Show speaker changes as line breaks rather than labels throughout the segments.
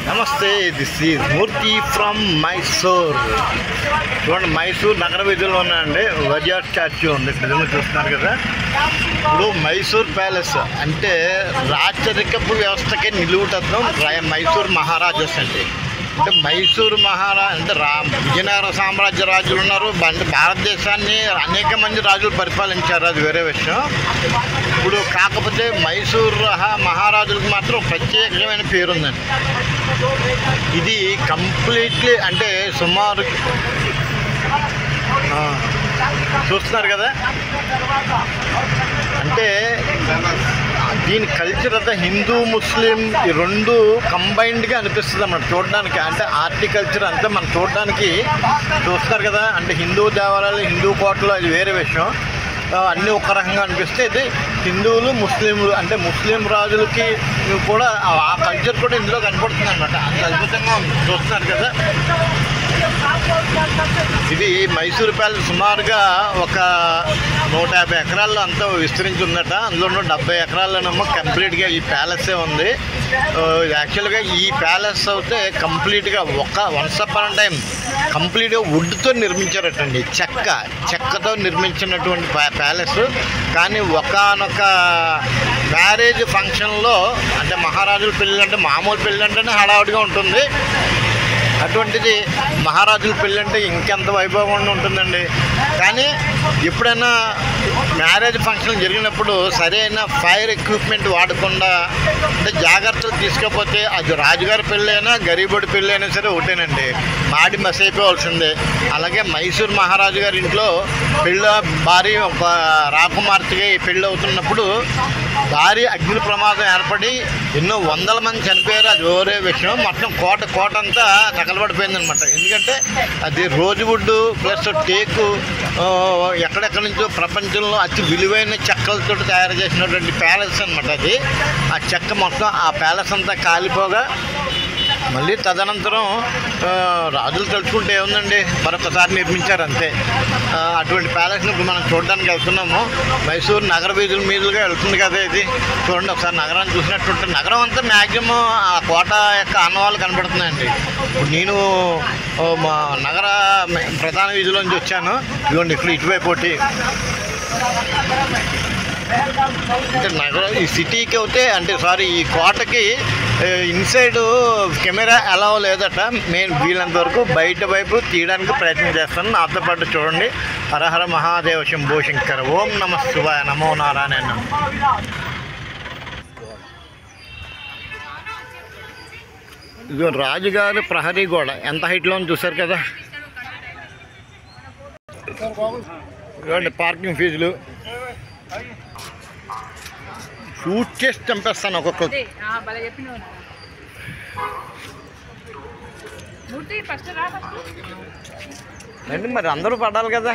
నమస్తే, this is Murthy from Mysore. చూడండి, మైసూర్ నగర వీధిలో ఉన్నాయండి. వజార్ స్టాచ్యూ ఉంది, నిజంగా చూస్తున్నారు కదా. ఇప్పుడు మైసూర్ ప్యాలెస్ అంటే రాచరికపు వ్యవస్థకి నిలువుటత్వం మైసూర్ మహారాజాస్ అండి. అంటే మైసూరు అంటే విజయనగర సామ్రాజ్య రాజులు ఉన్నారు. భారతదేశాన్ని అనేక మంది రాజులు పరిపాలించారు, అది వేరే విషయం. ఇప్పుడు కాకపోతే మైసూరు మహారాజులకు మాత్రం ప్రత్యేకమైన పేరు ఉందండి. ఇది కంప్లీట్లీ అంటే సుమారు చూస్తున్నారు కదా. అంటే దీని కల్చర్ అంతా హిందూ ముస్లిం ఈ రెండు కంబైన్డ్గా అనిపిస్తుంది అన్నమాట చూడడానికి. అంటే హార్టికల్చర్ అంతా మనం చూడడానికి చూస్తున్నారు కదా. అంటే హిందూ దేవాలయాలు, హిందూ కోటలు అది వేరే విషయం. అన్నీ ఒక రకంగా అనిపిస్తే ఇది హిందువులు ముస్లింలు అంటే ముస్లిం రాజులకి కూడా ఆ కల్చర్ కూడా ఇందులో కనపడుతుంది అన్నమాట. అంత అద్భుతంగా చూస్తున్నారు కదా. ఇది మైసూర్ ప్యాలెస్ సుమారుగా ఒక 150 ఎకరాల్లో అంతా విస్తరించి ఉందట. అందులో 70 ఎకరాల్లోనేమో కంప్లీట్గా ఈ ప్యాలెసే ఉంది. యాక్చువల్గా ఈ ప్యాలెస్ అయితే కంప్లీట్గా వన్స్ అపాన్ టైం కంప్లీట్గా వుడ్తో నిర్మించారటండి. చెక్కతో నిర్మించినటువంటి ప్యాలెస్. కానీ ఒకానొక మ్యారేజ్ ఫంక్షన్లో అంటే మహారాజుల పెళ్ళి అంటే మామూలు పెళ్ళి అంటేనే హడావుడిగా ఉంటుంది. అటువంటిది మహారాజుల పెళ్ళి అంటే ఇంకెంత వైభవంగా ఉంటుందండి. కానీ ఎప్పుడైనా మ్యారేజ్ ఫంక్షన్ జరిగినప్పుడు సరైన ఫైర్ ఎక్విప్మెంట్ వాడకుండా అంటే జాగ్రత్తలు తీసుకోకపోతే అది రాజుగారి పెళ్ళైనా గరీబుడి పెళ్ళి అయినా సరే ఒకటేనండి, మాడి మసి అయిపోవాల్సిందే. అలాగే మైసూర్ మహారాజు గారి ఇంట్లో భారీ ఒక రాకుమార్తెగా పెళ్ళి అవుతున్నప్పుడు భారీ అగ్ని ప్రమాదం ఏర్పడి ఎన్నో వందల మంది చనిపోయారు, అది వేరే విషయం. మొత్తం కోట అంతా తగలబడిపోయిందనమాట. ఎందుకంటే అది రోజువుడ్ ప్లస్ టేకు ఎక్కడెక్కడి నుంచో ప్రపంచంలో అతి విలువైన చెక్కలతో తయారు చేసినటువంటి ప్యాలెస్ అనమాట అది. ఆ చెక్క మొత్తం ఆ ప్యాలెస్ అంతా కాలిపోగా మళ్ళీ తదనంతరం రాజులు తలుచుకుంటే ఏముందండి మరొకసారి నిర్మించారు అంతే. అటువంటి ప్యాలెస్ని ఇప్పుడు మనం చూడడానికి వెళ్తున్నాము. మైసూరు నగర వీధుల మీదుగా వెళ్తుంది కదా ఇది. చూడండి ఒకసారి నగరాన్ని చూసినట్టుంటే నగరం అంతా మ్యాక్సిమం ఆ కోట యొక్క ఆనవాళ్ళు కనబడుతున్నాయండి. ఇప్పుడు నేను మా నగర ప్రధాన వీధిలోంచి వచ్చాను. ఇదిగోండి ఇక్కడ ఇటువైపు ఒకటి. అంటే నగరం ఈ సిటీకి అయితే అంటే ఈ కోటకి ఇన్సైడ్ కెమెరా అలా లేదట. నేను వీళ్ళంత వరకు బయట వైపు తీయడానికి ప్రయత్నం చేస్తాను. నాతో పాటు చూడండి. హరహర మహాదేవ శంభో శంకర, ఓం నమ శివాయ, నమో నారాయణ. ఇది రాజుగారి ప్రహరీ గోడ ఎంత హైట్లో చూసారు కదా. ఇవ్వండి పార్కింగ్ ఫీజులు. షూట్ చేసి చంపేస్తాను ఒక్కొక్క. అంటే మరి అందరూ పడాలి కదా.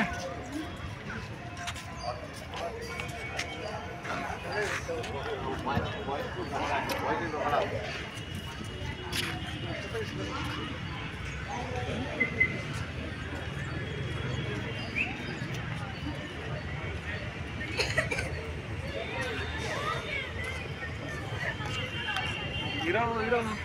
이러면